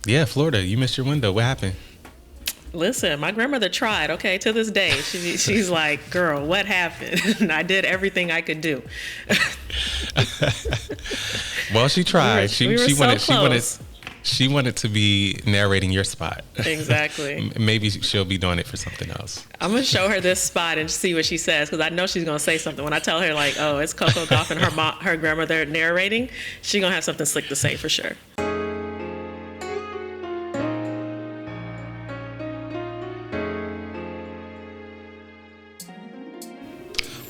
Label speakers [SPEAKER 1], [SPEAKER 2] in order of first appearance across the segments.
[SPEAKER 1] Yeah, Florida, you missed your window. What happened?
[SPEAKER 2] Listen, my grandmother tried, okay, to this day. She's like, girl, what happened? And I did everything I could do.
[SPEAKER 1] Well, she tried.
[SPEAKER 2] We were
[SPEAKER 1] She
[SPEAKER 2] so
[SPEAKER 1] wanted
[SPEAKER 2] close.
[SPEAKER 1] she wanted to be narrating your spot.
[SPEAKER 2] Exactly.
[SPEAKER 1] Maybe she'll be doing it for something else.
[SPEAKER 2] I'm going to show her this spot and see what she says, because I know she's going to say something. When I tell her, like, oh, it's Coco Gauff and her grandmother narrating, she's going to have something slick to say for sure.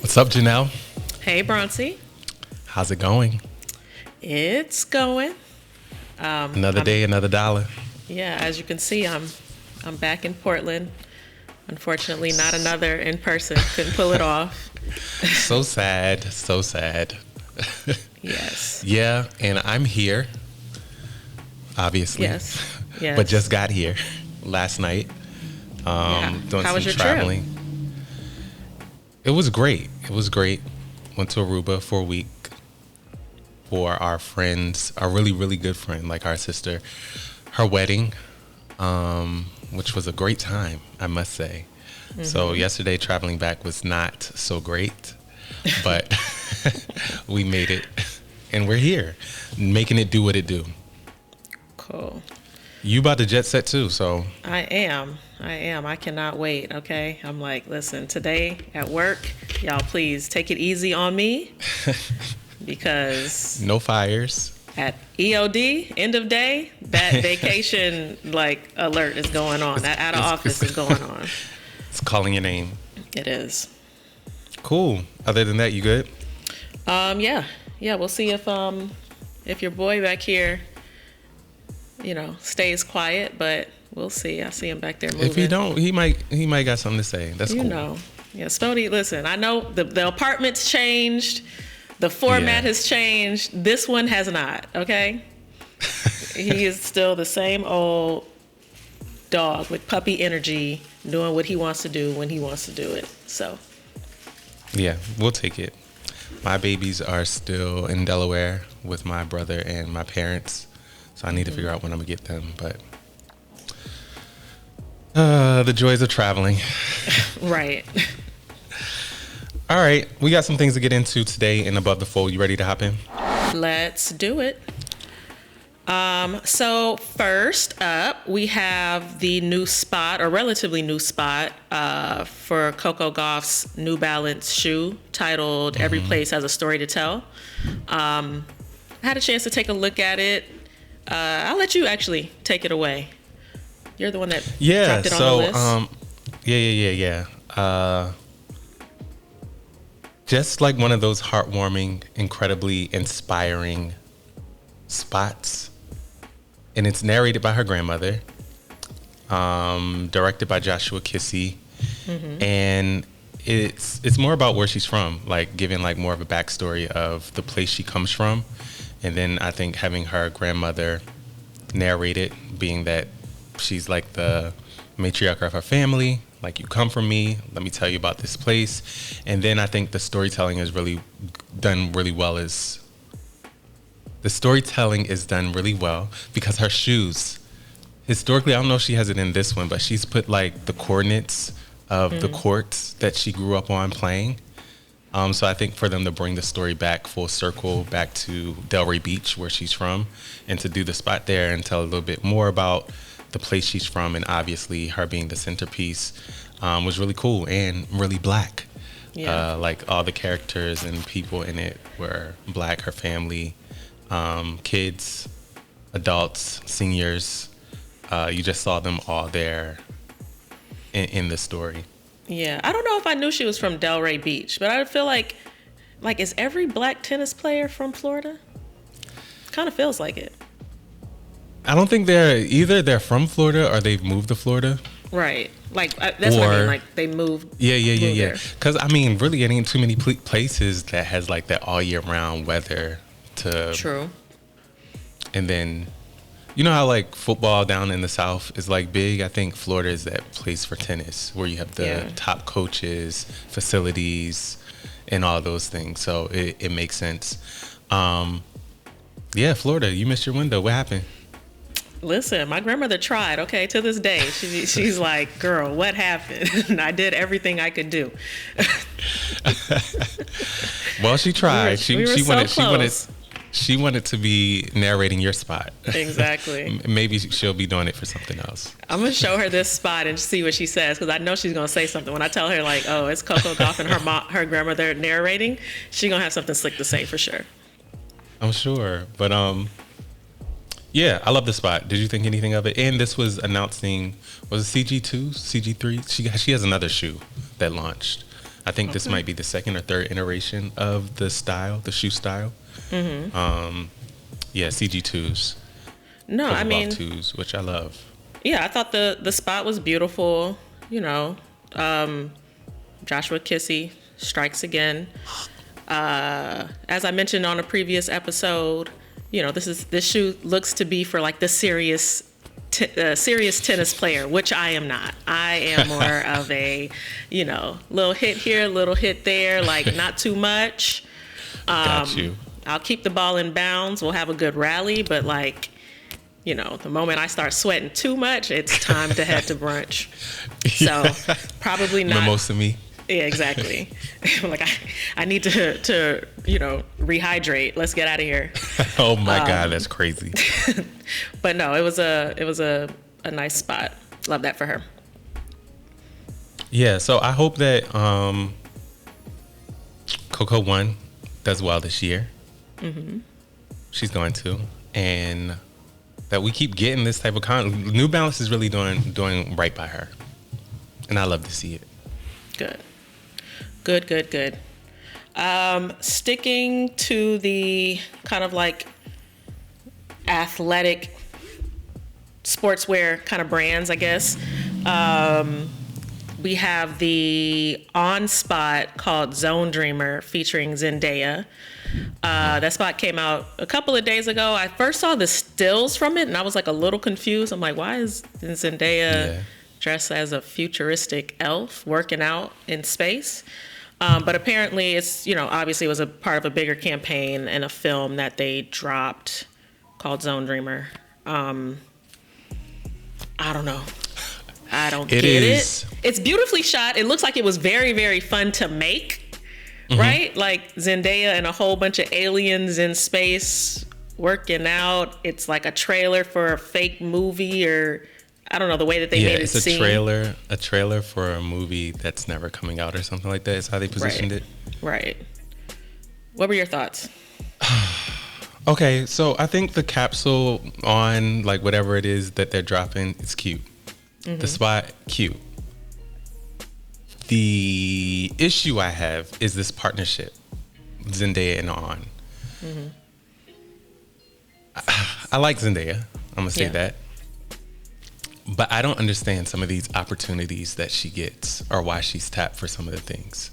[SPEAKER 1] What's up, Janelle?
[SPEAKER 2] Hey, Broncy.
[SPEAKER 1] How's it going?
[SPEAKER 2] It's going.
[SPEAKER 1] Another day, another dollar.
[SPEAKER 2] Yeah, as you can see, I'm back in Portland. Unfortunately, not another in person. Couldn't pull it off.
[SPEAKER 1] So sad, so sad.
[SPEAKER 2] Yes.
[SPEAKER 1] Yeah, and I'm here, obviously.
[SPEAKER 2] Yes. Yes.
[SPEAKER 1] But just got here last night. Doing
[SPEAKER 2] How was
[SPEAKER 1] some
[SPEAKER 2] your
[SPEAKER 1] traveling.
[SPEAKER 2] trip?
[SPEAKER 1] It was great. It was great. Went to Aruba for a week for our friends, our really, really good friend, like our sister, her wedding, which was a great time, I must say. Mm-hmm. So yesterday traveling back was not so great, but we made it and we're here making it do what it do.
[SPEAKER 2] Cool.
[SPEAKER 1] You about to jet set too, so.
[SPEAKER 2] I am. I cannot wait, okay? I'm like, listen, today at work, y'all please take it easy on me because
[SPEAKER 1] no fires.
[SPEAKER 2] At EOD, end of day, that vacation like alert is going on. That out of office is going on.
[SPEAKER 1] It's calling your name.
[SPEAKER 2] It is.
[SPEAKER 1] Cool. Other than that, you good?
[SPEAKER 2] Yeah. We'll see if your boy back here, stays quiet, but we'll see. I see him back there moving.
[SPEAKER 1] If he don't, he might got something to say. That's cool.
[SPEAKER 2] Yeah, Stody. Listen, I know the apartment's changed. The format has changed. This one has not, okay? He is still the same old dog with puppy energy, doing what he wants to do when he wants to do it. So.
[SPEAKER 1] Yeah, we'll take it. My babies are still in Delaware with my brother and my parents. So I need to figure out when I'm going to get them. But the joys of traveling. Right. All right, we got some things to get into today in Above the Fold. You ready to hop in?
[SPEAKER 2] Let's do it. So first up, we have the new spot, or relatively new spot, for Coco Gauff's New Balance shoe titled Every Place Has a Story to Tell. I had a chance to take a look at it. I'll let you actually take it away. You're the one that dropped it on the list.
[SPEAKER 1] Yeah. Just like one of those heartwarming, incredibly inspiring spots. And it's narrated by her grandmother, directed by Joshua Kissy. Mm-hmm. And it's more about where she's from, like giving like more of a backstory of the place she comes from. And then I think having her grandmother narrate it, being that she's like the matriarch of her family, like you come from me, let me tell you about this place. And then I think the storytelling is really done really well because her shoes, historically, I don't know if she has it in this one, but she's put like the coordinates of the courts that she grew up on playing. So I think for them to bring the story back full circle, back to Delray Beach, where she's from, and to do the spot there and tell a little bit more about the place she's from, and obviously her being the centerpiece, was really cool and really black. Yeah. Like all the characters and people in it were black, her family, kids, adults, seniors. You just saw them all there in the story.
[SPEAKER 2] Yeah, I don't know if I knew she was from Delray Beach, but I feel like is every black tennis player from Florida? Kind of feels like it.
[SPEAKER 1] I don't think they're from Florida or they've moved to Florida.
[SPEAKER 2] Right. Like, that's what I mean. Like, they moved.
[SPEAKER 1] Yeah. Because, I mean, really, it ain't too many places that has, like, that all year round weather to.
[SPEAKER 2] True.
[SPEAKER 1] And then, you know how, like, football down in the South is, like, big? I think Florida is that place for tennis where you have the top coaches, facilities, and all those things. So it makes sense. Yeah, Florida, you missed your window. What happened?
[SPEAKER 2] Listen, my grandmother tried, okay, to this day. She's like, girl, what happened? I did everything I could do.
[SPEAKER 1] Well, she tried.
[SPEAKER 2] We were so close.
[SPEAKER 1] She wanted to be narrating your spot.
[SPEAKER 2] Exactly.
[SPEAKER 1] Maybe she'll be doing it for something else.
[SPEAKER 2] I'm going to show her this spot and see what she says, because I know she's going to say something. When I tell her, like, oh, it's Coco Gauff and her grandmother narrating, she's going to have something slick to say for sure.
[SPEAKER 1] I'm sure. But, yeah, I love the spot. Did you think anything of it? And this was announcing, was it CG2, CG3? She has another shoe that launched. I think this might be the second or third iteration of the style, the shoe style. Mm-hmm. Yeah, CG2s.
[SPEAKER 2] No, I mean,
[SPEAKER 1] 2s, which I love.
[SPEAKER 2] Yeah, I thought the spot was beautiful. You know, Joshua Kissy strikes again. As I mentioned on a previous episode, you know, this shoe looks to be for like the serious tennis player, which I am not. I am more of a, you know, little hit here, little hit there, like not too much.
[SPEAKER 1] Got you.
[SPEAKER 2] I'll keep the ball in bounds. We'll have a good rally, but like, you know, the moment I start sweating too much, it's time to head to brunch. So probably not.
[SPEAKER 1] Mimosa me.
[SPEAKER 2] Yeah, exactly. Like I need to you know, rehydrate. Let's get out of here.
[SPEAKER 1] Oh my God, that's crazy.
[SPEAKER 2] But no, it was a nice spot. Love that for her.
[SPEAKER 1] Yeah, so I hope that Coco 1 does well this year. Mm-hmm. She's going to, and that we keep getting this type of New Balance is really doing right by her, and I love to see it.
[SPEAKER 2] Good. Sticking to the kind of like athletic sportswear kind of brands, I guess. We have the On spot called Zone Dreamer featuring Zendaya. That spot came out a couple of days ago. I first saw the stills from it and I was like a little confused. I'm like, why is Zendaya dressed as a futuristic elf working out in space? But apparently it's, you know, obviously it was a part of a bigger campaign and a film that they dropped called Zone Dreamer. I don't know. I don't get it. It's beautifully shot. It looks like it was very, very fun to make, right? Like Zendaya and a whole bunch of aliens in space working out. It's like a trailer for a fake movie, or I don't know, the way that they made it seem.
[SPEAKER 1] Yeah, it's a trailer for a movie that's never coming out or something like that. Is how they positioned it. Right.
[SPEAKER 2] What were your thoughts?
[SPEAKER 1] Okay, so I think the capsule on like whatever it is that they're dropping is cute. Mm-hmm. The spot, cute. The issue I have is this partnership, Zendaya and On. Mm-hmm. I like Zendaya. I'm gonna say that. But I don't understand some of these opportunities that she gets or why she's tapped for some of the things.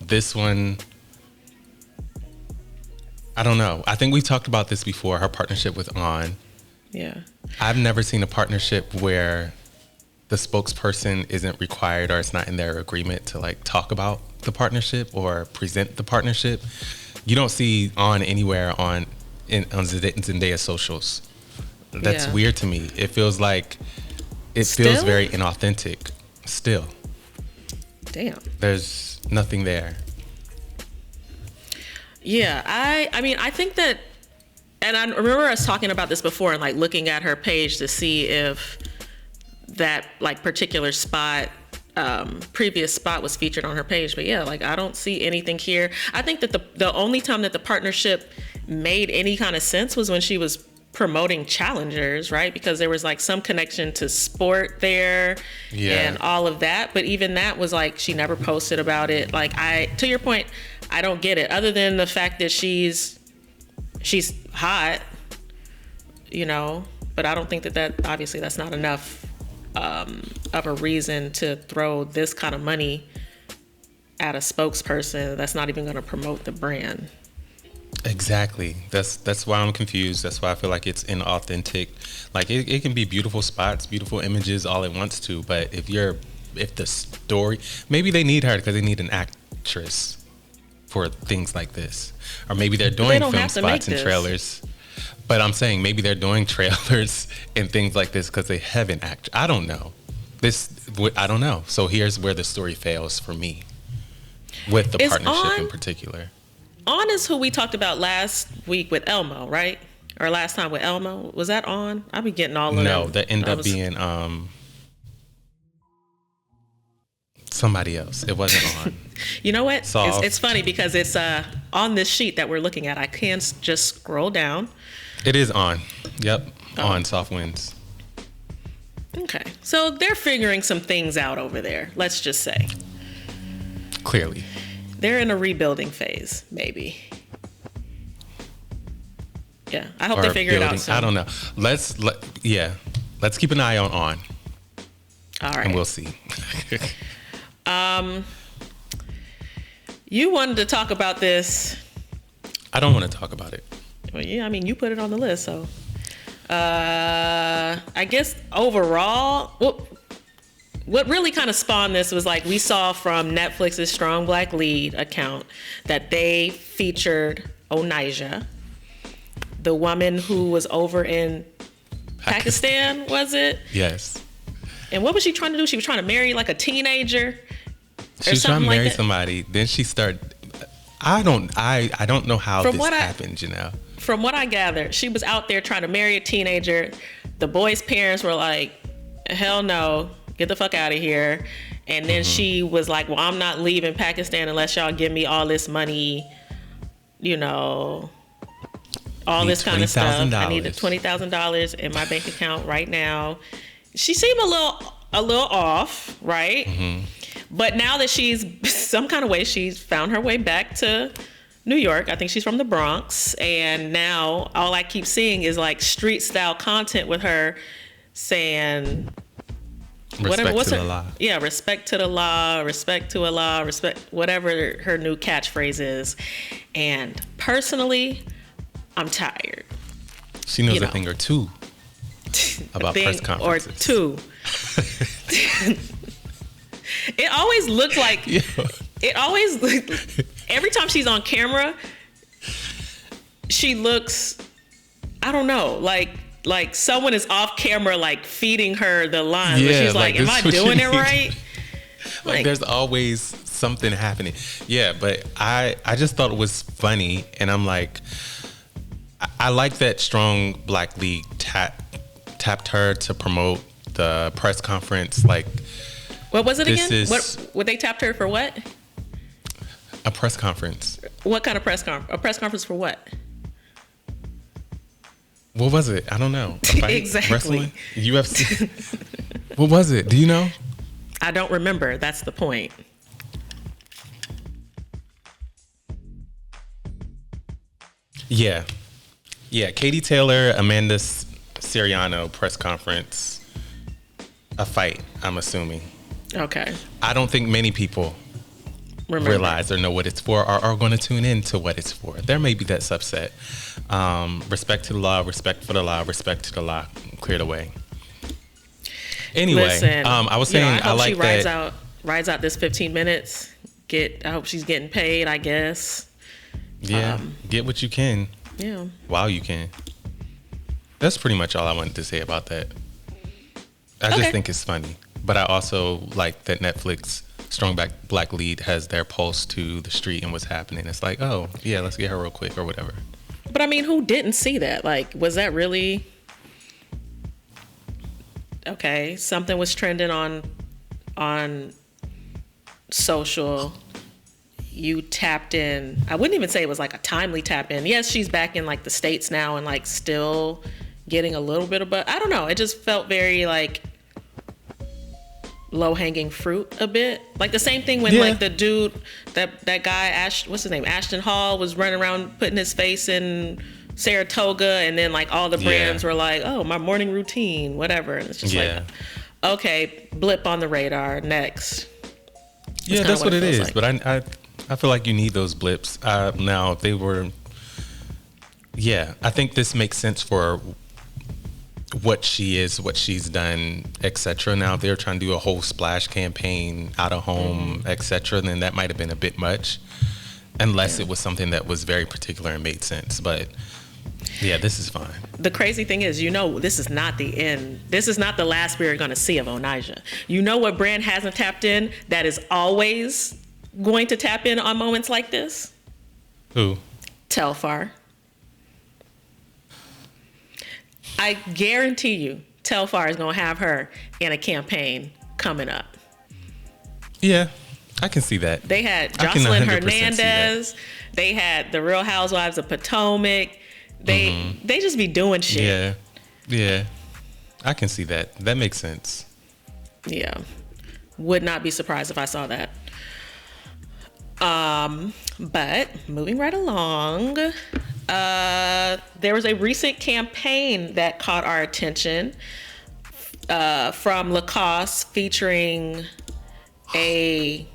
[SPEAKER 1] This one, I don't know. I think we talked about this before, her partnership with On.
[SPEAKER 2] Yeah.
[SPEAKER 1] I've never seen a partnership where the spokesperson isn't required or it's not in their agreement to like talk about the partnership or present the partnership. You don't see On anywhere on Zendaya's socials. That's weird to me. It feels like feels very inauthentic still.
[SPEAKER 2] Damn.
[SPEAKER 1] There's nothing there.
[SPEAKER 2] Yeah, I mean, I think that, and I remember us talking about this before and like looking at her page to see if that like particular spot, previous spot was featured on her page. But yeah, like I don't see anything here. I think that the only time that the partnership made any kind of sense was when she was promoting challengers, right? Because there was like some connection to sport there and all of that. But even that was like, she never posted about it. Like to your point, I don't get it, other than the fact that she's hot, you know, but I don't think that obviously that's not enough of a reason to throw this kind of money at a spokesperson that's not even going to promote the brand.
[SPEAKER 1] Exactly. That's why I'm confused. That's why I feel like it's inauthentic. Like it can be beautiful spots, beautiful images all it wants to, but if the story, maybe they need her because they need an actress for things like this, or maybe they're doing film spots and trailers. But I'm saying maybe they're doing trailers and things like this because they haven't actually. I don't know. I don't know. So here's where the story fails for me with the partnership in particular.
[SPEAKER 2] On is who we talked about last week with Elmo, right? Or last time with Elmo. Was that On? I'll be getting all of them.
[SPEAKER 1] No, that ended up being somebody else. It wasn't On.
[SPEAKER 2] You know what? It's funny because it's on this sheet that we're looking at. I can just scroll down.
[SPEAKER 1] It is On. Yep. On Soft Winds.
[SPEAKER 2] Okay. So they're figuring some things out over there, let's just say.
[SPEAKER 1] Clearly.
[SPEAKER 2] They're in a rebuilding phase, maybe. Yeah. I hope they figure it out soon.
[SPEAKER 1] I don't know. Let's keep an eye on On.
[SPEAKER 2] All right.
[SPEAKER 1] And we'll see.
[SPEAKER 2] You wanted to talk about this.
[SPEAKER 1] I don't want to talk about it.
[SPEAKER 2] Well, yeah, I mean, you put it on the list, so. I guess overall, what really kind of spawned this was like we saw from Netflix's Strong Black Lead account that they featured Onijah, the woman who was over in Pakistan, was it?
[SPEAKER 1] Yes. And
[SPEAKER 2] what was she trying to do? She was trying to marry like a teenager.
[SPEAKER 1] She was trying to marry somebody. Then she started. I don't know how this happened. You know.
[SPEAKER 2] From what I gathered, she was out there trying to marry a teenager. The boy's parents were like, "Hell no, get the fuck out of here." And then she was like, "Well, I'm not leaving Pakistan unless y'all give me all this money, you know, all this kind of stuff. I need $20,000 in my bank account right now." She seemed a little off, right? Mm-hmm. But now that she's some kind of way, she's found her way back to New York. I think she's from the Bronx. And now all I keep seeing is like street style content with her saying,
[SPEAKER 1] respect to the law.
[SPEAKER 2] Yeah, respect to the law, respect to Allah, respect, whatever her new catchphrase is. And personally, I'm tired.
[SPEAKER 1] She knows a thing or two about press conferences.
[SPEAKER 2] Or two. It always looked like, every time she's on camera, she looks, I don't know, like someone is off camera, like feeding her the line. Yeah, where she's like, am I doing it right?
[SPEAKER 1] Like there's always something happening. Yeah, but I just thought it was funny. And I'm like, I like that Strong Black League tapped her to promote the press conference. Like,
[SPEAKER 2] what was it again? What they tapped her for? What?
[SPEAKER 1] A press conference.
[SPEAKER 2] What kind of press conference? A press conference for what?
[SPEAKER 1] What was it? I don't know. A fight?
[SPEAKER 2] Exactly.
[SPEAKER 1] Wrestling? UFC? What was it? Do you know?
[SPEAKER 2] I don't remember. That's the point.
[SPEAKER 1] Yeah. Katie Taylor, Amanda Siriano press conference. A fight, I'm assuming.
[SPEAKER 2] Okay.
[SPEAKER 1] I don't think many people realize or know what it's for or are going to tune in to what it's for. There may be that subset. Respect to the law, respect for the law, respect to the law. Cleared away. Anyway,
[SPEAKER 2] listen,
[SPEAKER 1] I was saying,
[SPEAKER 2] I
[SPEAKER 1] like
[SPEAKER 2] she rides out this 15 minutes. I hope she's getting paid, I guess.
[SPEAKER 1] Yeah, get what you can.
[SPEAKER 2] Yeah.
[SPEAKER 1] While you can. That's pretty much all I wanted to say about that. I just think it's funny. But I also like that Netflix Strong Black Lead has their pulse to the street and what's happening. It's like, oh, yeah, let's get her real quick or whatever.
[SPEAKER 2] But I mean, who didn't see that? Like, was that really... Okay, something was trending on social. You tapped in. I wouldn't even say it was like a timely tap in. Yes, she's back in like the States now and like still getting a little bit of, but I don't know. It just felt very like low hanging fruit a bit. Like the same thing when like the dude, that guy, what's his name? Ashton Hall was running around putting his face in Saratoga, and then like all the brands were like, oh, my morning routine, whatever. And it's just like, okay, blip on the radar, next.
[SPEAKER 1] Yeah, that's what it is. Like. But I feel like you need those blips. Now, if they were, I think this makes sense for what she is, what she's done, etc. Now, if they're trying to do a whole splash campaign, out of home, etc., then that might have been a bit much, unless it was something that was very particular and made sense. But Yeah, this is fine.
[SPEAKER 2] The crazy thing is, this is not the end. This is not the last we're going to see of Onija. You know what brand hasn't tapped in that is always going to tap in on moments like this?
[SPEAKER 1] Who?
[SPEAKER 2] Telfar. I guarantee you, Telfar is going to have her in a campaign coming up.
[SPEAKER 1] Yeah, I can see that.
[SPEAKER 2] They had Jocelyn Hernandez. They had the Real Housewives of Potomac. They just be doing shit.
[SPEAKER 1] Yeah. I can see that. That makes sense.
[SPEAKER 2] Yeah. Would not be surprised if I saw that. But moving right along, there was a recent campaign that caught our attention from Lacoste featuring it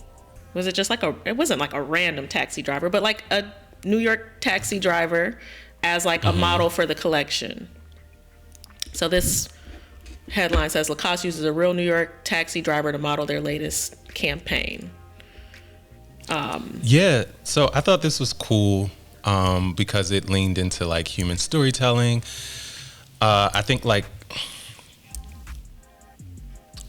[SPEAKER 2] wasn't like a random taxi driver, but like a New York taxi driver as like a model for the collection. So this headline says Lacoste uses a real New York taxi driver to model their latest campaign.
[SPEAKER 1] Yeah, so I thought this was cool because it leaned into like human storytelling. I think like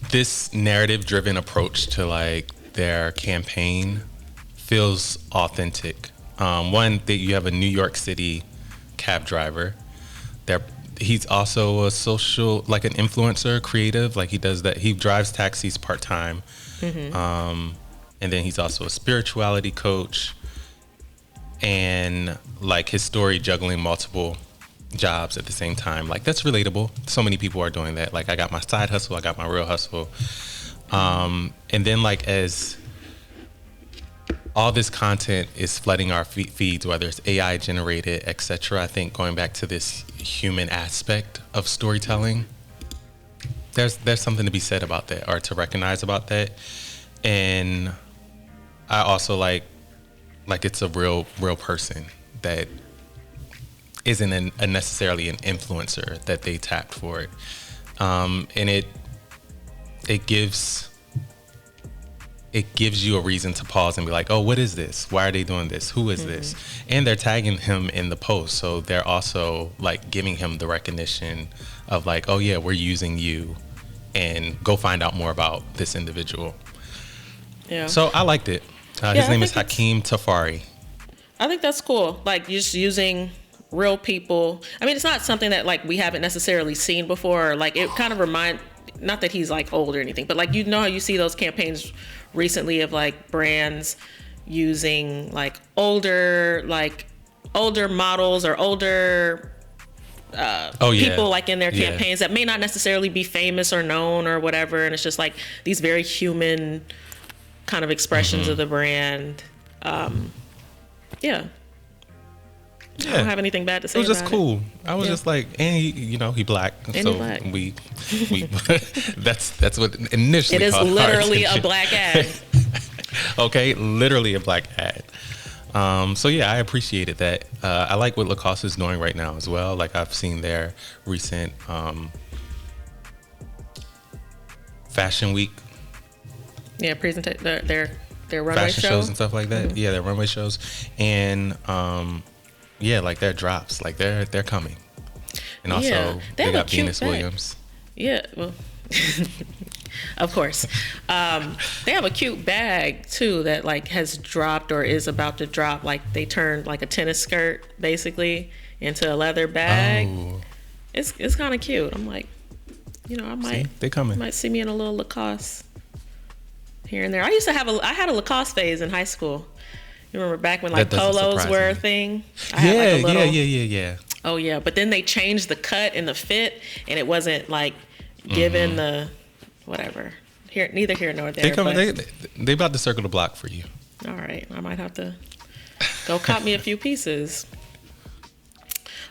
[SPEAKER 1] this narrative-driven approach to like their campaign feels authentic. One, that you have a New York City cab driver. He's also a social, like an influencer, creative. Like he does that. He drives taxis part-time. And then he's also a spirituality coach. And like his story juggling multiple jobs at the same time. Like that's relatable. So many people are doing that. Like I got my side hustle, I got my real hustle. And then like as all this content is flooding our feeds, whether it's AI generated, etc. I think going back to this human aspect of storytelling, there's something to be said about that, or to recognize about that. And I also like it's a real person that isn't necessarily an influencer that they tapped for it. And it gives you a reason to pause and be like, oh, what is this? Why are they doing this? Who is this? And they're tagging him in the post. So they're also like giving him the recognition of like, oh yeah, we're using you, and go find out more about this individual. Yeah. So I liked it. His name is Hakeem Tafari.
[SPEAKER 2] I think that's cool. Like just using real people. I mean, it's not something that like we haven't necessarily seen before. Like it kind of not that he's like old or anything, but like, you know how you see those campaigns recently of like brands using like older models or older people like in their campaigns that may not necessarily be famous or known or whatever. And it's just like these very human kind of expressions of the brand. I don't have anything bad to say.
[SPEAKER 1] It was just cool. I was just like, and he black, and so black. we that's what initially.
[SPEAKER 2] It is literally a black ad.
[SPEAKER 1] Okay, literally a black ad. So yeah, I appreciated that. I like what Lacoste is doing right now as well. Like I've seen their recent Fashion Week.
[SPEAKER 2] Yeah, their runway
[SPEAKER 1] fashion shows and stuff like that. Yeah, their runway shows, and like their drops, like they're coming. And also they got Venus Williams.
[SPEAKER 2] Yeah, well, of course. They have a cute bag too that like has dropped or is about to drop. Like they turned like a tennis skirt basically into a leather bag. Oh. It's kind of cute. I'm like,
[SPEAKER 1] they coming.
[SPEAKER 2] You might see me in a little Lacoste here and there. I had a Lacoste phase in high school. You remember back when like polos were a thing?
[SPEAKER 1] Yeah.
[SPEAKER 2] Oh yeah, but then they changed the cut and the fit, and it wasn't like given the whatever. Neither here nor there.
[SPEAKER 1] They about to circle the block for you.
[SPEAKER 2] All right, I might have to go cop me a few pieces.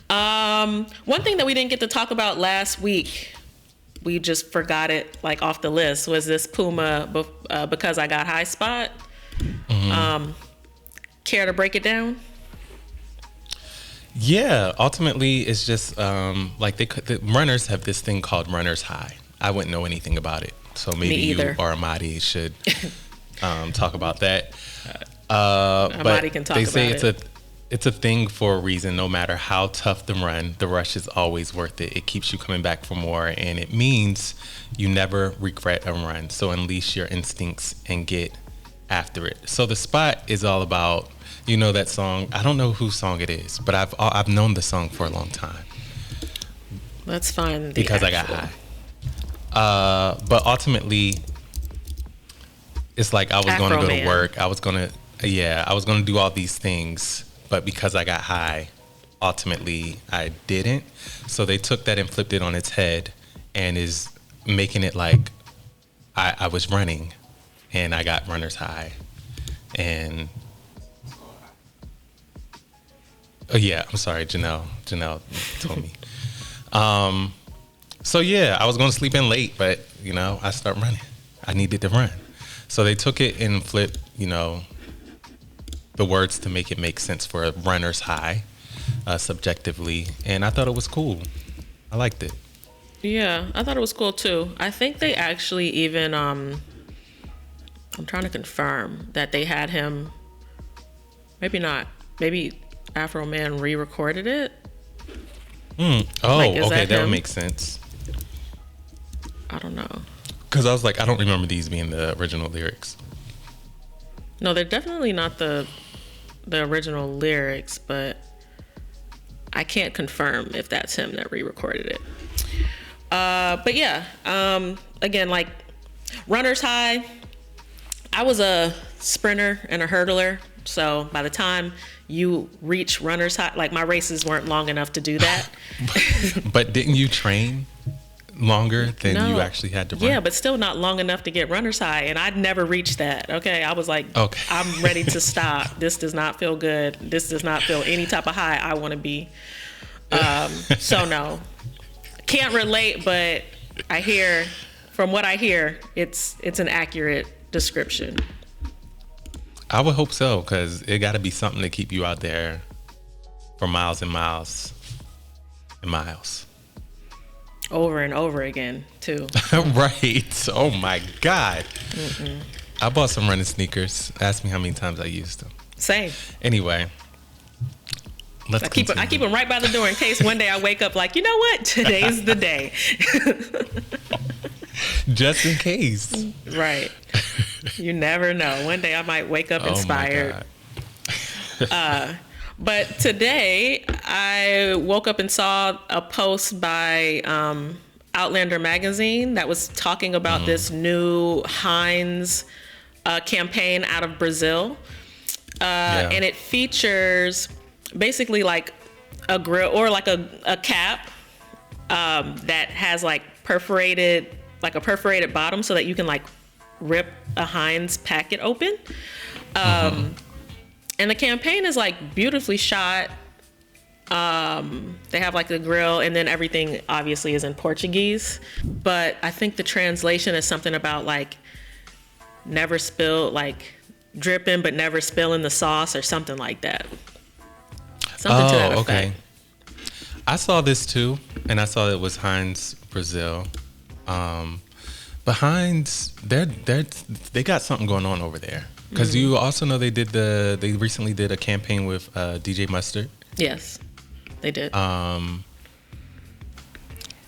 [SPEAKER 2] One thing that we didn't get to talk about last week, we just forgot it like off the list, was this Puma Because I Got High spot. Care to break it down?
[SPEAKER 1] Yeah, ultimately it's just like the runners have this thing called runner's high. I wouldn't know anything about it, so maybe you or Amadi should talk about that.
[SPEAKER 2] Amadi can talk about it.
[SPEAKER 1] it's a thing for a reason. No matter how tough the run, the rush is always worth it. It keeps you coming back for more, and it means you never regret a run. So unleash your instincts and get after it. So the spot is all about, you know, that song. I don't know whose song it is, but I've known the song for a long time.
[SPEAKER 2] Let's find the
[SPEAKER 1] because I got high. But ultimately, it's like I was going to go to work. I was going to do all these things, but because I got high, ultimately I didn't. So they took that and flipped it on its head and is making it like I was running and I got runner's high. And oh yeah, I'm sorry, Janelle told me. So yeah, I was going to sleep in late, but you know, I start running. I needed to run. So they took it and flipped, you know, the words to make it make sense for a runner's high, subjectively. And I thought it was cool. I liked it.
[SPEAKER 2] Yeah, I thought it was cool too. I think they actually even, I'm trying to confirm that they had him, maybe Afro Man re-recorded it.
[SPEAKER 1] Oh, like, okay, that would make sense.
[SPEAKER 2] I don't know.
[SPEAKER 1] Because I was like, I don't remember these being the original lyrics.
[SPEAKER 2] No, they're definitely not the original lyrics, but I can't confirm if that's him that re-recorded it. But yeah, again, like runner's high, I was a sprinter and a hurdler. So by the time you reach runner's high, like my races weren't long enough to do that.
[SPEAKER 1] But didn't you train longer than you actually had to run?
[SPEAKER 2] Yeah, but still not long enough to get runner's high. And I'd never reached that. Okay. I was like, okay, I'm ready to stop. This does not feel good. This does not feel any type of high I want to be. So no, can't relate, but from what I hear, it's an accurate description.
[SPEAKER 1] I would hope so, because it got to be something to keep you out there for miles and miles and miles.
[SPEAKER 2] Over and over again, too.
[SPEAKER 1] Right. Oh, my God. Mm-mm. I bought some running sneakers. Ask me how many times I used them.
[SPEAKER 2] Same.
[SPEAKER 1] Anyway,
[SPEAKER 2] I keep them right by the door in case one day I wake up like, you know what? Today's the day.
[SPEAKER 1] Just in case.
[SPEAKER 2] Right. You never know. One day I might wake up inspired.
[SPEAKER 1] Oh, my God.
[SPEAKER 2] But today I woke up and saw a post by Outlander magazine that was talking about this new Heinz campaign out of Brazil. And it features basically like a grill or like a cap that has like a perforated bottom so that you can like rip a Heinz packet open. And the campaign is like beautifully shot. They have like the grill and then everything obviously is in Portuguese. But I think the translation is something about like never spill, like dripping but never spilling the sauce or something like that. Something to that effect. Okay.
[SPEAKER 1] I saw this too, and I saw it was Heinz Brazil. But Heinz, they got something going on over there. Because you also know they recently did a campaign with DJ Mustard.
[SPEAKER 2] Yes, they did.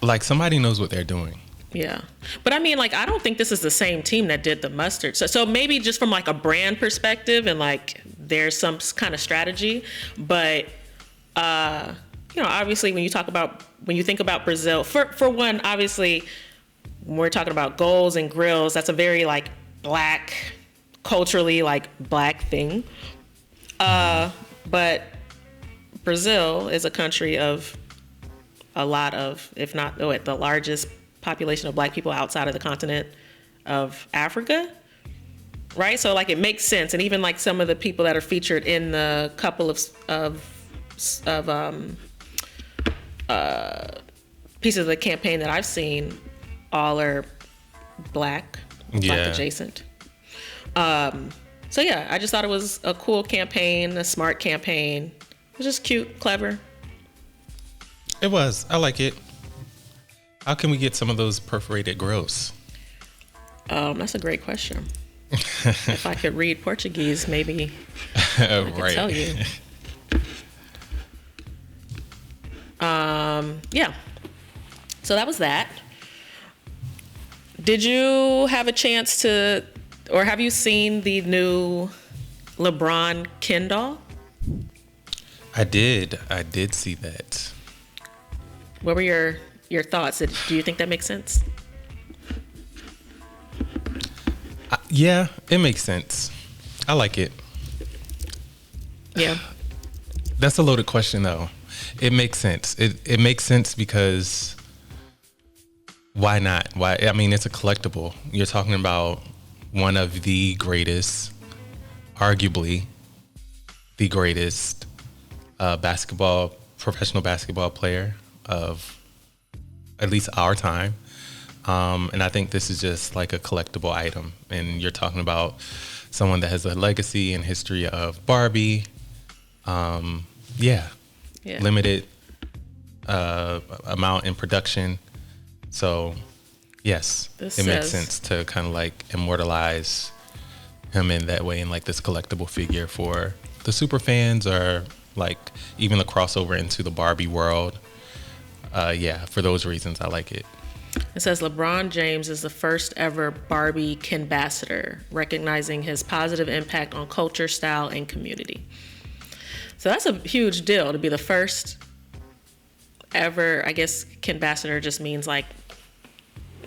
[SPEAKER 1] Like somebody knows what they're doing.
[SPEAKER 2] Yeah. But I mean, like, I don't think this is the same team that did the mustard. So maybe just from like a brand perspective and like there's some kind of strategy. But, you know, obviously when you think about Brazil, for one, obviously when we're talking about goals and grills, that's a very like black, culturally like black thing. But Brazil is a country of a lot of, if not the largest population of black people outside of the continent of Africa, right? So like it makes sense. And even like some of the people that are featured in the couple of pieces of the campaign that I've seen, all are black adjacent. So yeah, I just thought it was a cool campaign, a smart campaign. It was just cute, clever.
[SPEAKER 1] It was. I like it. How can we get some of those perforated grills?
[SPEAKER 2] That's a great question. If I could read Portuguese, maybe I could tell you. Yeah. So that was that. Did you have a chance to, or have you seen the new LeBron Ken doll?
[SPEAKER 1] I did see that.
[SPEAKER 2] What were your thoughts? Do you think that makes sense?
[SPEAKER 1] Yeah, it makes sense. I like it.
[SPEAKER 2] Yeah.
[SPEAKER 1] That's a loaded question, though. It makes sense. It makes sense because why not? Why? I mean, it's a collectible. You're talking about one of the greatest, arguably the greatest professional basketball player of at least our time. And I think this is just like a collectible item. And you're talking about someone that has a legacy and history of Barbie. Yeah. Limited amount in production. So, yes, it makes sense to kind of like immortalize him in that way, in like this collectible figure for the super fans, or like even the crossover into the Barbie world. Yeah, for those reasons, I like it.
[SPEAKER 2] It says LeBron James is the first ever Barbie Kenbassador, recognizing his positive impact on culture, style, and community. So that's a huge deal to be the first ever. I guess Kenbassador just means like,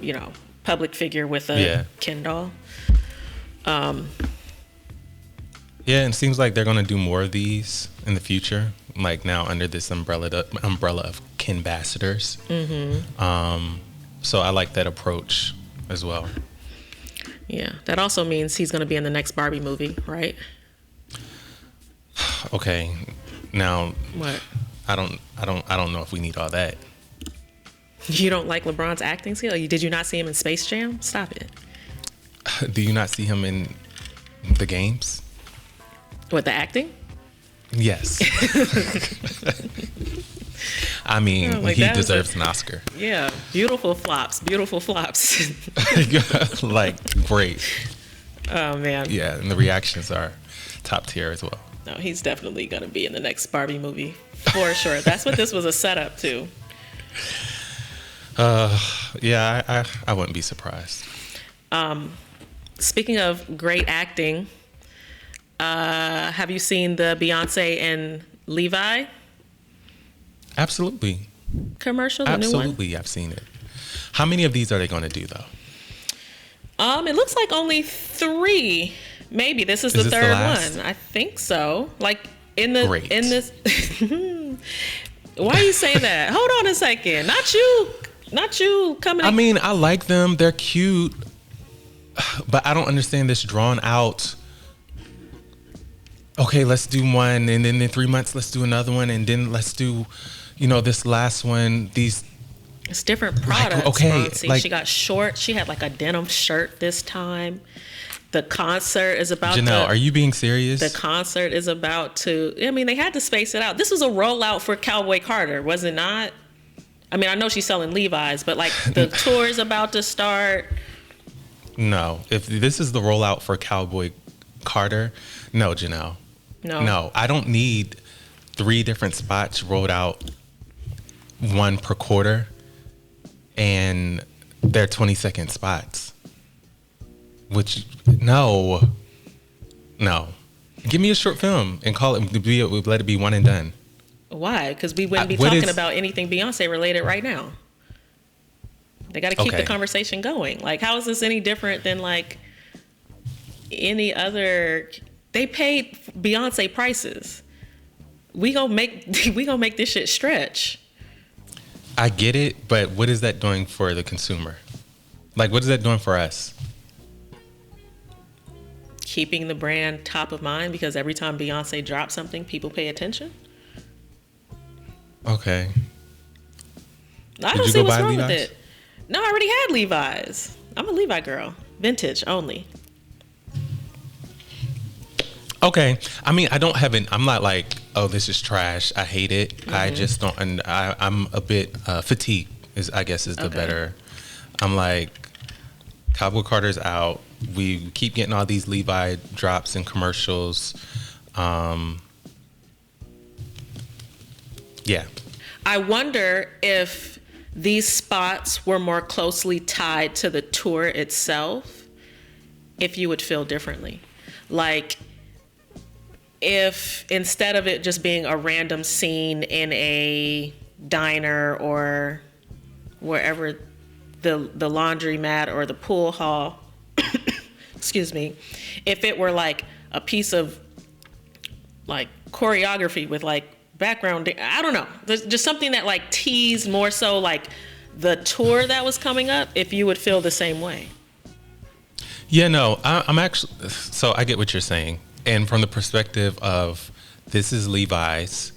[SPEAKER 2] you know, public figure with a Ken doll.
[SPEAKER 1] Yeah, and it seems like they're gonna do more of these in the future. Like now under this umbrella of Kenbassadors. Mm-hmm. So I like that approach as well.
[SPEAKER 2] Yeah, that also means he's gonna be in the next Barbie movie, right?
[SPEAKER 1] Okay, now
[SPEAKER 2] what?
[SPEAKER 1] I don't know if we need all that.
[SPEAKER 2] You don't like LeBron's acting skill? Did you not see him in Space Jam? Stop it.
[SPEAKER 1] Do you not see him in the games?
[SPEAKER 2] What, the acting?
[SPEAKER 1] Yes. I mean,
[SPEAKER 2] like
[SPEAKER 1] he deserves an Oscar.
[SPEAKER 2] Yeah, beautiful flops.
[SPEAKER 1] Like, great.
[SPEAKER 2] Oh, man.
[SPEAKER 1] Yeah, and the reactions are top tier as well.
[SPEAKER 2] No, he's definitely going to be in the next Barbie movie, for sure. That's what this was a setup to.
[SPEAKER 1] Yeah, I wouldn't be surprised.
[SPEAKER 2] Speaking of great acting, have you seen the Beyoncé and Levi
[SPEAKER 1] Absolutely.
[SPEAKER 2] commercial? The new one?
[SPEAKER 1] Absolutely, I've seen it. How many of these are they going to do, though?
[SPEAKER 2] It looks like only 3. Maybe this is the third one. I think so. Like in this. Why you say that? Hold on a second. Not you coming.
[SPEAKER 1] I mean, I like them. They're cute, but I don't understand this drawn out. Okay, let's do one, and then in 3 months let's do another one, and then let's do, this last one.
[SPEAKER 2] It's different products.
[SPEAKER 1] Like, okay, like,
[SPEAKER 2] she got short. She had like a denim shirt this time. The concert is about
[SPEAKER 1] Janelle, are you being serious?
[SPEAKER 2] The concert is about to, I mean, they had to space it out. This was a rollout for Cowboy Carter, was it not? I mean, I know she's selling Levi's, but like the tour is about to start.
[SPEAKER 1] No, if this is the rollout for Cowboy Carter, no, Janelle. No, I don't need 3 different spots rolled out, 1 per quarter, and they're 20-second spots. Which, no. Give me a short film and call it, let it be one and done.
[SPEAKER 2] Why? Because we wouldn't be talking about anything Beyonce related right now. They got to keep the conversation going. Like, how is this any different than like any other? They paid Beyonce prices. We gonna make this shit stretch.
[SPEAKER 1] I get it, but what is that doing for the consumer? Like, what is that doing for us?
[SPEAKER 2] Keeping the brand top of mind, because every time Beyonce drops something, people pay attention.
[SPEAKER 1] Okay.
[SPEAKER 2] I don't see what's wrong with it. No, I already had Levi's. I'm a Levi girl. Vintage only.
[SPEAKER 1] Okay. I mean, I'm not like, oh, this is trash. I hate it. Mm-hmm. I just don't, and I'm a bit fatigued, I guess is the better. I'm like, Cowboy Carter's out. We keep getting all these Levi drops and commercials. Yeah.
[SPEAKER 2] I wonder if these spots were more closely tied to the tour itself, if you would feel differently. Like, if instead of it just being a random scene in a diner or wherever, the laundromat or the pool hall, excuse me, if it were like a piece of like choreography with like background, I don't know, there's just something that like teased more so like the tour that was coming up, if you would feel the same way.
[SPEAKER 1] Yeah, no, I'm actually, so I get what you're saying. And from the perspective of, this is Levi's,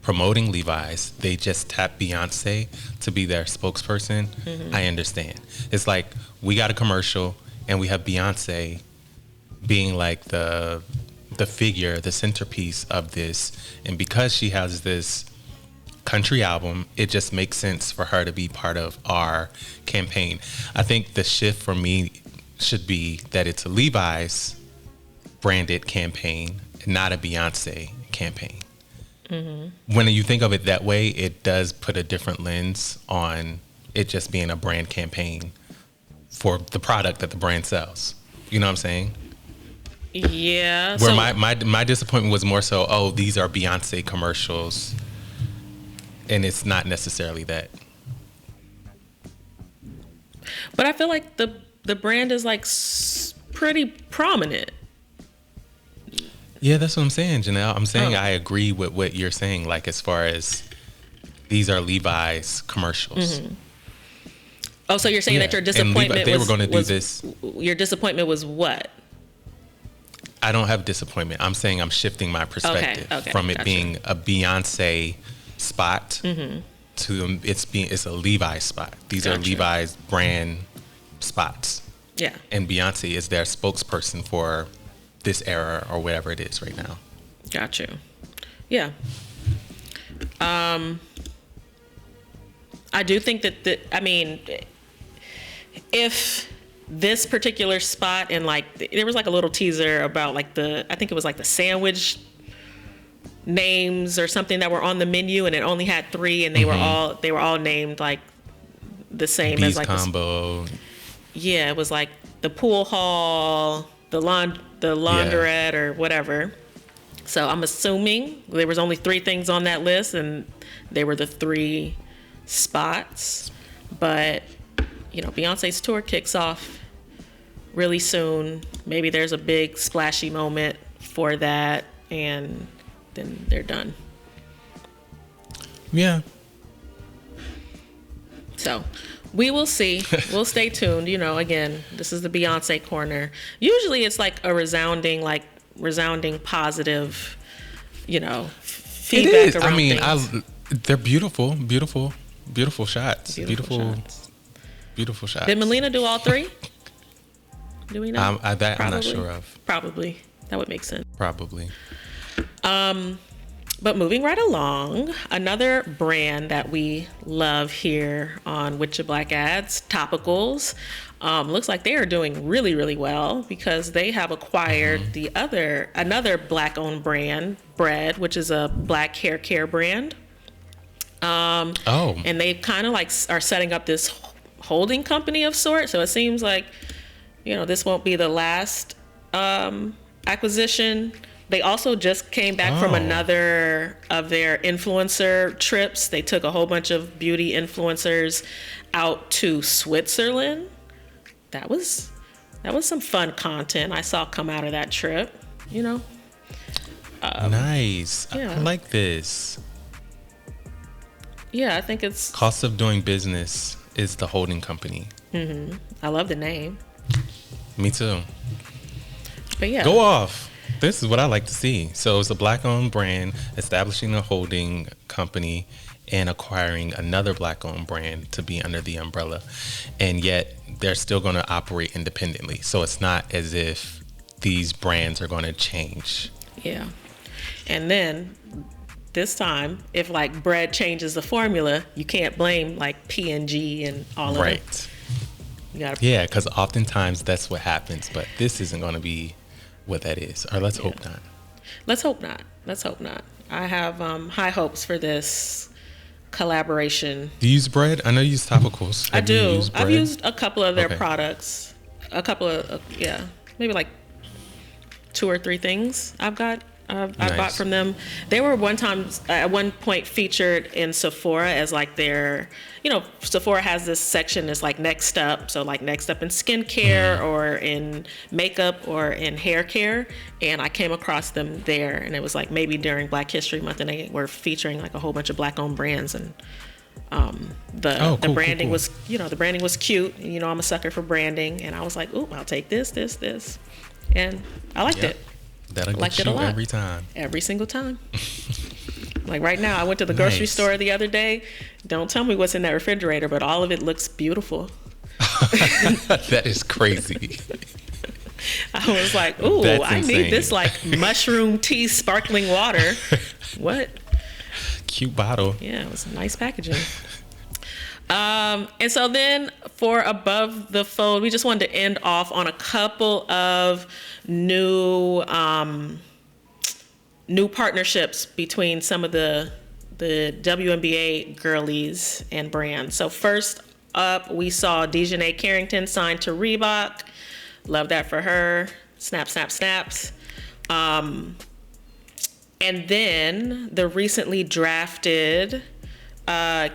[SPEAKER 1] promoting Levi's, they just tapped Beyonce to be their spokesperson. I understand. It's like, we got a commercial and we have Beyonce being like the figure, the centerpiece of this. And because she has this country album, it just makes sense for her to be part of our campaign. I think the shift for me should be that it's a Levi's branded campaign, not a Beyonce campaign. When you think of it that way, it does put a different lens on it just being a brand campaign for the product that the brand sells. You know what I'm saying?
[SPEAKER 2] Yeah.
[SPEAKER 1] Where my disappointment was more so, oh, these are Beyonce commercials, and it's not necessarily that.
[SPEAKER 2] But I feel like the brand is like pretty prominent.
[SPEAKER 1] Yeah, that's what I'm saying, Janelle. I'm saying I agree with what you're saying, like as far as these are Levi's commercials.
[SPEAKER 2] Oh, so you're saying that your disappointment
[SPEAKER 1] they were going to do this.
[SPEAKER 2] Your disappointment was what?
[SPEAKER 1] I don't have disappointment. I'm saying I'm shifting my perspective from it being a Beyonce spot to it's a Levi's spot. These are Levi's brand spots.
[SPEAKER 2] Yeah.
[SPEAKER 1] And Beyonce is their spokesperson for this era or whatever it is right now.
[SPEAKER 2] Got you. Yeah. I do think that I mean, if this particular spot and like there was like a little teaser about like I think it was like the sandwich names or something that were on the menu, and it only had 3, and they were all named like the same
[SPEAKER 1] Bees
[SPEAKER 2] as like
[SPEAKER 1] combo.
[SPEAKER 2] Yeah, it was like the pool hall, the laundrette or whatever. So I'm assuming there was only 3 things on that list, and they were the 3 spots. But you know, Beyonce's tour kicks off really soon. Maybe there's a big splashy moment for that, and then they're done.
[SPEAKER 1] Yeah.
[SPEAKER 2] So we will see. We'll stay tuned. You know, again, this is the Beyonce corner. Usually it's like a resounding positive, you know, feedback.
[SPEAKER 1] It is.
[SPEAKER 2] Around
[SPEAKER 1] I mean,
[SPEAKER 2] things.
[SPEAKER 1] they're beautiful shots. Beautiful shots.
[SPEAKER 2] Did Melina do all 3? Do we know?
[SPEAKER 1] That I'm not sure of.
[SPEAKER 2] Probably. That would make sense.
[SPEAKER 1] Probably.
[SPEAKER 2] But moving right along, another brand that we love here on Witcha Black Ads, Topicals, looks like they are doing really, really well because they have acquired another Black-owned brand, Bread, which is a black hair care brand. And they kind of like are setting up this holding company of sorts. So it seems like, you know, this won't be the last acquisition. They also just came back from another of their influencer trips. They took a whole bunch of beauty influencers out to Switzerland. That was some fun content I saw come out of that trip, you know.
[SPEAKER 1] Nice.
[SPEAKER 2] Yeah.
[SPEAKER 1] I like this.
[SPEAKER 2] Yeah, I think it's...
[SPEAKER 1] Cost of doing business is the holding company.
[SPEAKER 2] I love the name.
[SPEAKER 1] Me too.
[SPEAKER 2] But yeah.
[SPEAKER 1] Go off. This is what I like to see. So it's a Black-owned brand establishing a holding company and acquiring another Black-owned brand to be under the umbrella. And yet they're still going to operate independently. So it's not as if these brands are going to change.
[SPEAKER 2] Yeah. And then this time, if like Bread changes the formula, you can't blame like P&G and all of it.
[SPEAKER 1] Right. Yeah, because oftentimes that's what happens. But this isn't going to be what that is. Or let's hope not.
[SPEAKER 2] Let's hope not. I have high hopes for this collaboration.
[SPEAKER 1] Do you use bread? I know you use Topicals.
[SPEAKER 2] I do.
[SPEAKER 1] Used
[SPEAKER 2] I've used a couple of their
[SPEAKER 1] Okay.
[SPEAKER 2] products. A couple of, maybe like 2 or 3 things I
[SPEAKER 1] Nice.
[SPEAKER 2] bought from them. They were at one point featured in Sephora as like their, Sephora has this section that's like next up. So like next up in skincare or in makeup or in hair care. And I came across them there, and it was like maybe during Black History Month, and they were featuring like a whole bunch of Black owned brands. And the branding was, the branding was cute. And, I'm a sucker for branding, and I was like, ooh, I'll take this, and I liked it.
[SPEAKER 1] That'll
[SPEAKER 2] Liked
[SPEAKER 1] get
[SPEAKER 2] it a
[SPEAKER 1] you
[SPEAKER 2] lot.
[SPEAKER 1] every time.
[SPEAKER 2] Every single time. Like right now, I went to the grocery store the other day. Don't tell me what's in that refrigerator, but all of it looks beautiful.
[SPEAKER 1] That is crazy.
[SPEAKER 2] I was like, ooh,
[SPEAKER 1] That's
[SPEAKER 2] I
[SPEAKER 1] insane.
[SPEAKER 2] need this like mushroom tea sparkling water. What?
[SPEAKER 1] Cute bottle.
[SPEAKER 2] Yeah, it was nice packaging. And so then for Above the Fold, we just wanted to end off on a couple of new partnerships between some of the WNBA girlies and brands. So first up, we saw Dejanay Carrington signed to Reebok. Love that for her. Snap, snap, snaps. And then the recently drafted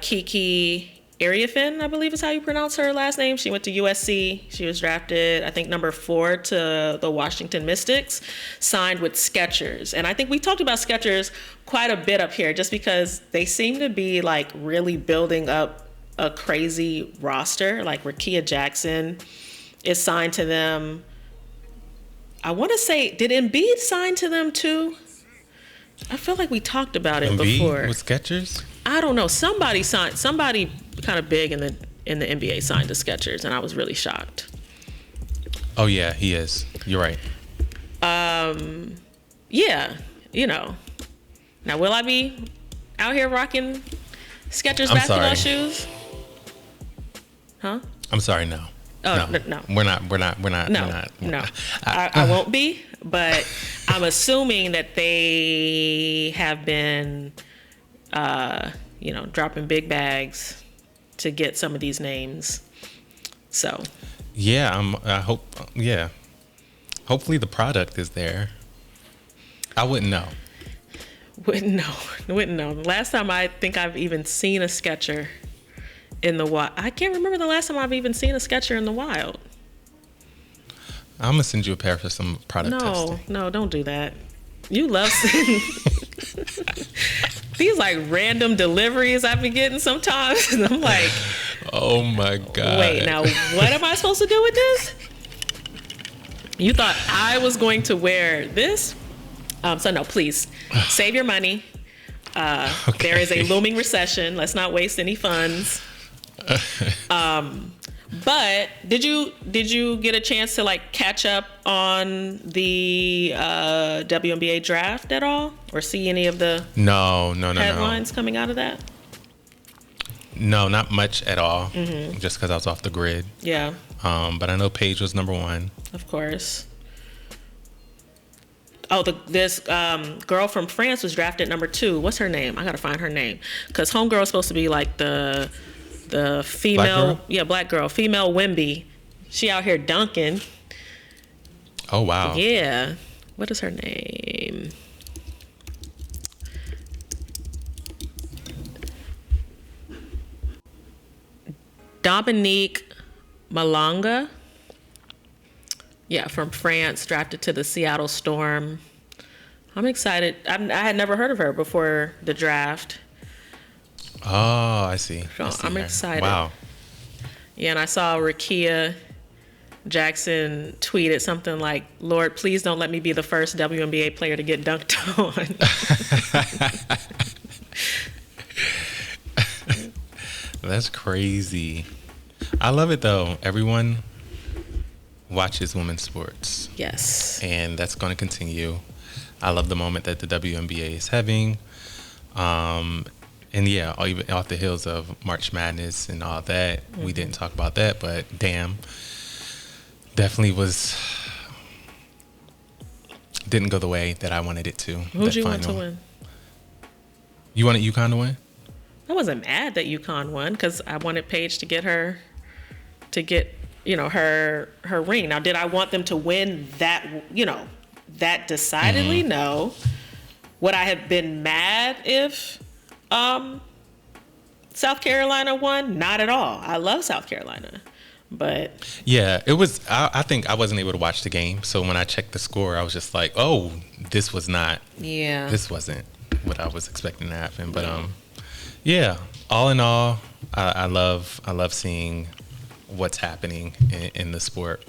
[SPEAKER 2] Kiki Ariafin, I believe is how you pronounce her last name. She went to USC. She was drafted, I think, number 4 to the Washington Mystics, signed with Skechers. And I think we talked about Skechers quite a bit up here, just because they seem to be like really building up a crazy roster. Like Rakia Jackson is signed to them. I want to say, did Embiid sign to them too? I feel like we talked about it before.
[SPEAKER 1] With Skechers?
[SPEAKER 2] I don't know. Somebody kind of big in the NBA signed to Skechers, and I was really shocked.
[SPEAKER 1] Oh yeah, he is. You're right.
[SPEAKER 2] Yeah, Now, will I be out here rocking Skechers basketball shoes? Huh?
[SPEAKER 1] I'm sorry, no.
[SPEAKER 2] Oh, no.
[SPEAKER 1] We're not.
[SPEAKER 2] No. I won't be, but I'm assuming that they have been, dropping big bags to get some of these names. So.
[SPEAKER 1] Yeah, I hope. Yeah. Hopefully the product is there. I wouldn't know.
[SPEAKER 2] Wouldn't know. Last time I think I've even seen a Sketcher in the wild. I can't remember the last time I've even seen a Sketcher in the wild.
[SPEAKER 1] I'm gonna send you a pair for some product testing.
[SPEAKER 2] No, don't do that. You love sending these like random deliveries I've been getting sometimes, and I'm like,
[SPEAKER 1] oh my god.
[SPEAKER 2] Wait, now what am I supposed to do with this? You thought I was going to wear this? So no, please save your money.
[SPEAKER 1] Okay.
[SPEAKER 2] There is a looming recession. Let's not waste any funds. But did you get a chance to like catch up on the WNBA draft at all, or see any of the
[SPEAKER 1] No.
[SPEAKER 2] headlines coming out of that?
[SPEAKER 1] No, not much at all. Mm-hmm. Just because I was off the grid.
[SPEAKER 2] Yeah.
[SPEAKER 1] But I know Paige was number 1.
[SPEAKER 2] Of course. Oh, this girl from France was drafted number 2. What's her name? I gotta find her name, because homegirl is supposed to be like the female, black girl, female Wemby. She out here dunking.
[SPEAKER 1] Oh wow.
[SPEAKER 2] Yeah. What is her name? Dominique Malonga. Yeah, from France, drafted to the Seattle Storm. I'm excited. I had never heard of her before the draft.
[SPEAKER 1] Oh, I see.
[SPEAKER 2] So I'm excited.
[SPEAKER 1] Wow.
[SPEAKER 2] Yeah, and I saw Rakia Jackson tweeted something like, "Lord, please don't let me be the first WNBA player to get dunked on."
[SPEAKER 1] That's crazy. I love it though. Everyone watches women's sports.
[SPEAKER 2] Yes.
[SPEAKER 1] And that's going to continue. I love the moment that the WNBA is having. And yeah, even off the heels of March Madness and all that, we didn't talk about that, but damn, definitely didn't go the way that I wanted it to.
[SPEAKER 2] Who'd you want to win?
[SPEAKER 1] You wanted UConn to win?
[SPEAKER 2] wasn't mad that UConn won because I wanted Paige to get her ring. Now, did I want them to win that, that decidedly?
[SPEAKER 1] Mm-hmm.
[SPEAKER 2] No. Would I have been mad if South Carolina won? Not at all. I love South Carolina. But
[SPEAKER 1] yeah, it was. I think I wasn't able to watch the game, so when I checked the score, I was just like, "Oh, this was not.
[SPEAKER 2] Yeah,
[SPEAKER 1] this wasn't what I was expecting to happen." But yeah. All in all, I love seeing what's happening in the sport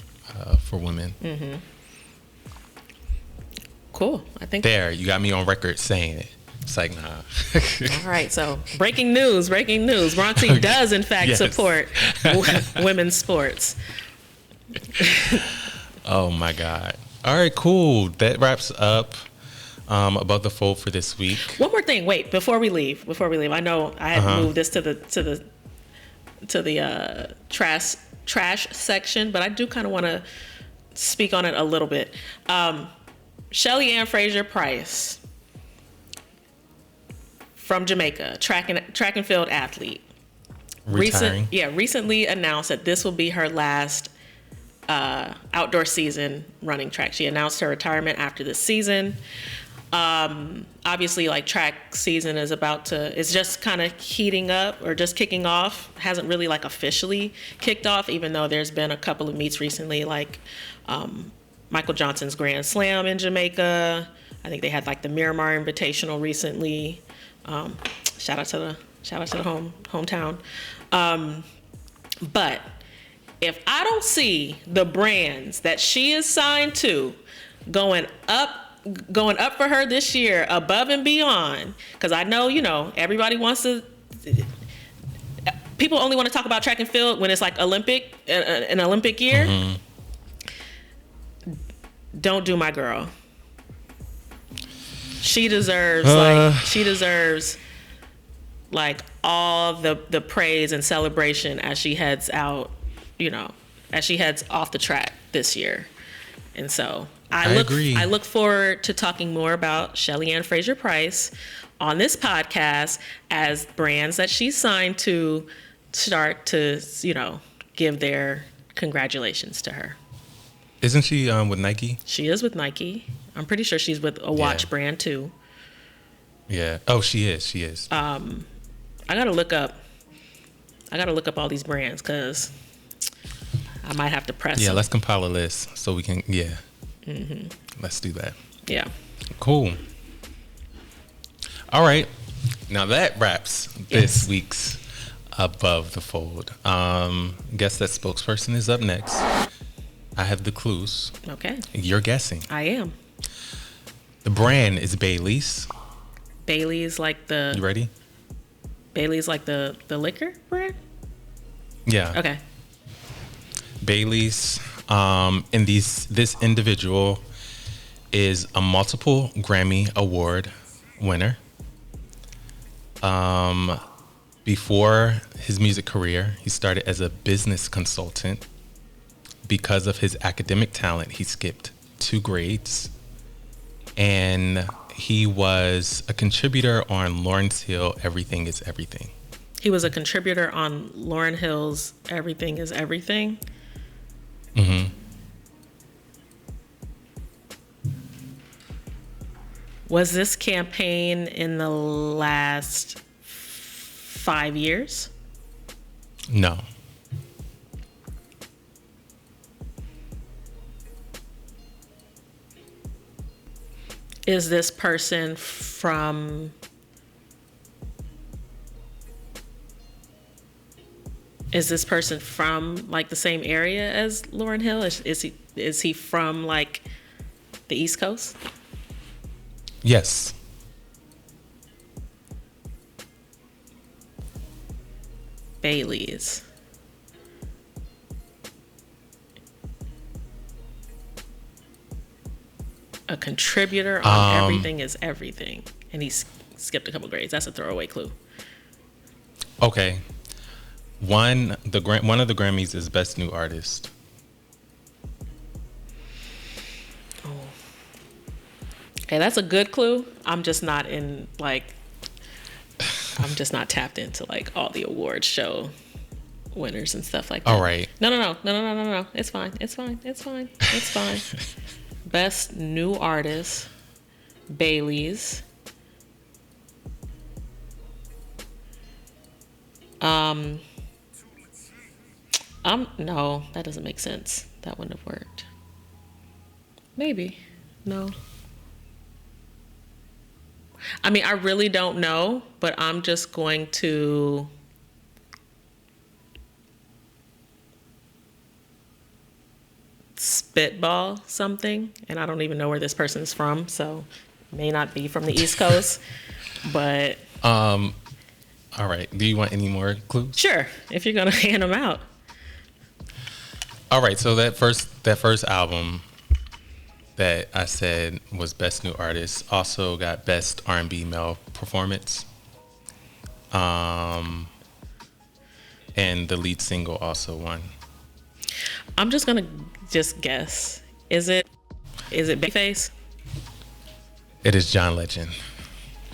[SPEAKER 1] for women.
[SPEAKER 2] Mm-hmm. Cool. I think
[SPEAKER 1] there you got me on record saying it. It's like, nah.
[SPEAKER 2] All right, so breaking news. Bronxy does, in fact, support women's sports.
[SPEAKER 1] Oh, my God. All right, cool. That wraps up Above the Fold for this week.
[SPEAKER 2] One more thing. Wait, before we leave, I know I had moved this to the trash section, but I do kind of want to speak on it a little bit. Shelly Ann Fraser-Price, from Jamaica, track and field athlete.
[SPEAKER 1] Retiring.
[SPEAKER 2] Recently announced that this will be her last outdoor season running track. She announced her retirement after this season. Obviously, like, track season it's just kind of heating up or just kicking off. Hasn't really like officially kicked off, even though there's been a couple of meets recently, like Michael Johnson's Grand Slam in Jamaica. I think they had like the Miramar Invitational recently. Shout out to the hometown. But if I don't see the brands that she is signed to going up for her this year, above and beyond, because I know, everybody wants to. People only want to talk about track and field when it's like an Olympic year.
[SPEAKER 1] Mm-hmm.
[SPEAKER 2] Don't do my girl. She deserves all the praise and celebration as she heads out, as she heads off the track this year. And so I
[SPEAKER 1] agree.
[SPEAKER 2] I look forward to talking more about Shelly Ann Fraser-Price on this podcast as brands that she's signed to start to, give their congratulations to her.
[SPEAKER 1] Isn't she with Nike?
[SPEAKER 2] She is with Nike. I'm pretty sure she's with a watch brand too.
[SPEAKER 1] Yeah. Oh, she is.
[SPEAKER 2] I gotta look up all these brands because I might have to press.
[SPEAKER 1] Yeah,
[SPEAKER 2] them.
[SPEAKER 1] let's compile a list so we can. Yeah.
[SPEAKER 2] Mm-hmm.
[SPEAKER 1] Let's do that.
[SPEAKER 2] Yeah.
[SPEAKER 1] Cool. All right. Now that wraps this week's Above the Fold. Guess that spokesperson is up next. I have the clues.
[SPEAKER 2] Okay.
[SPEAKER 1] You're guessing.
[SPEAKER 2] I am.
[SPEAKER 1] The brand is Bailey's.
[SPEAKER 2] Bailey's like the.
[SPEAKER 1] You ready?
[SPEAKER 2] Bailey's like the liquor brand?
[SPEAKER 1] Yeah.
[SPEAKER 2] Okay.
[SPEAKER 1] Bailey's. And this individual is a multiple Grammy Award winner. Before his music career, he started as a business consultant. Because of his academic talent, he skipped 2 grades. And he was a contributor on Lauryn Hill, Everything is Everything.
[SPEAKER 2] He was a contributor on Lauryn Hill's Everything is Everything.
[SPEAKER 1] Mm-hmm.
[SPEAKER 2] Was this campaign in the last 5 years?
[SPEAKER 1] No.
[SPEAKER 2] Is this person from... like the same area as Lauryn Hill? Is he from like the East Coast?
[SPEAKER 1] Yes.
[SPEAKER 2] Bailey's. A contributor on Everything is Everything. And he skipped a couple grades. That's a throwaway clue.
[SPEAKER 1] Okay. One of the Grammys is Best New Artist.
[SPEAKER 2] Oh. Okay, that's a good clue. I'm just not in, like... I'm just not tapped into like all the award show winners and stuff like that.
[SPEAKER 1] All right.
[SPEAKER 2] No. It's fine. Best new artist, Bailey's. No, that doesn't make sense. That wouldn't have worked. Maybe. No. I mean, I really don't know, but I'm just going to spitball something, and I don't even know where this person's from, so may not be from the East Coast, but
[SPEAKER 1] all right. Do you want any more clues?
[SPEAKER 2] sure, if you're gonna hand them out.
[SPEAKER 1] All right. So that first album that I said was best new artist also got best R&B male performance. And the lead single also won.
[SPEAKER 2] I'm just gonna guess. Is it Babyface?
[SPEAKER 1] It is John Legend.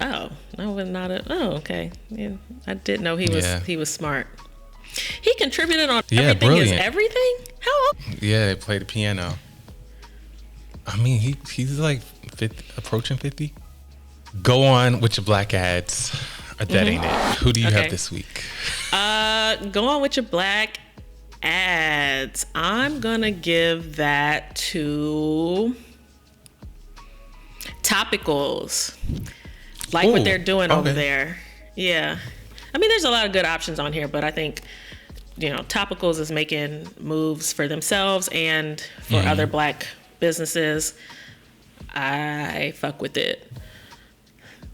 [SPEAKER 2] Oh, I was not a. Oh, okay. Yeah, I did know he was smart. He contributed on Everything
[SPEAKER 1] brilliant.
[SPEAKER 2] Is Everything. How old?
[SPEAKER 1] Yeah, they played the piano. I mean, he's like 50, approaching 50. Go on with your black ads. That ain't it. Who do you have this week?
[SPEAKER 2] Go on with your black ads. I'm gonna give that to Topicals. Like what they're doing over there. Yeah. I mean, there's a lot of good options on here, but I think, Topicals is making moves for themselves and for other black businesses. I fuck with it.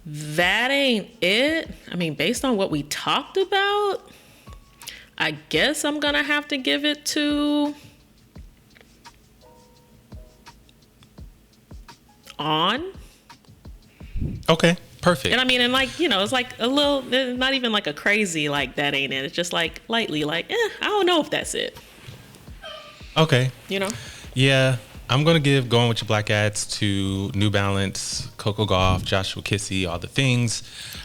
[SPEAKER 2] That ain't it. I mean, based on what we talked about, I guess I'm gonna have to give it to On.
[SPEAKER 1] Okay, perfect.
[SPEAKER 2] And I mean, it's like a little, not even like a crazy, like, that ain't it. It's just like lightly, like, I don't know if that's it.
[SPEAKER 1] Okay.
[SPEAKER 2] Yeah.
[SPEAKER 1] I'm going to give Going With Your Black Ads to New Balance, Coco Gauff, Joshua Kissy, All the Things.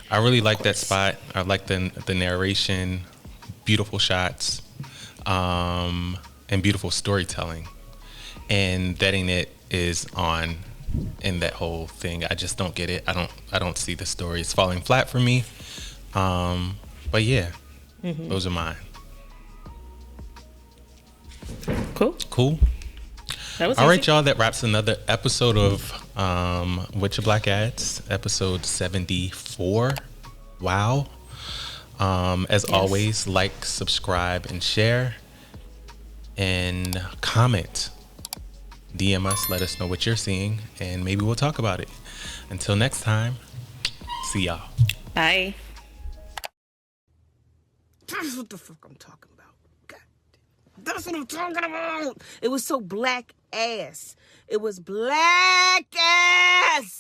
[SPEAKER 1] I really like that spot. I like the narration, beautiful shots, and beautiful storytelling. And That Ain't It is On in that whole thing. I just don't get it. I don't see the story. It's falling flat for me. But yeah, those are mine. Cool.
[SPEAKER 2] That was
[SPEAKER 1] all
[SPEAKER 2] easy.
[SPEAKER 1] right, y'all. That wraps another episode of Witcha Black Ads, episode 74. Wow. As always, like, subscribe, and share, and comment. DM us, let us know what you're seeing, and maybe we'll talk about it. Until next time, see y'all.
[SPEAKER 2] Bye.
[SPEAKER 3] That's what the fuck I'm talking about. God, that's what I'm talking about. It was so black ass. It was black ass.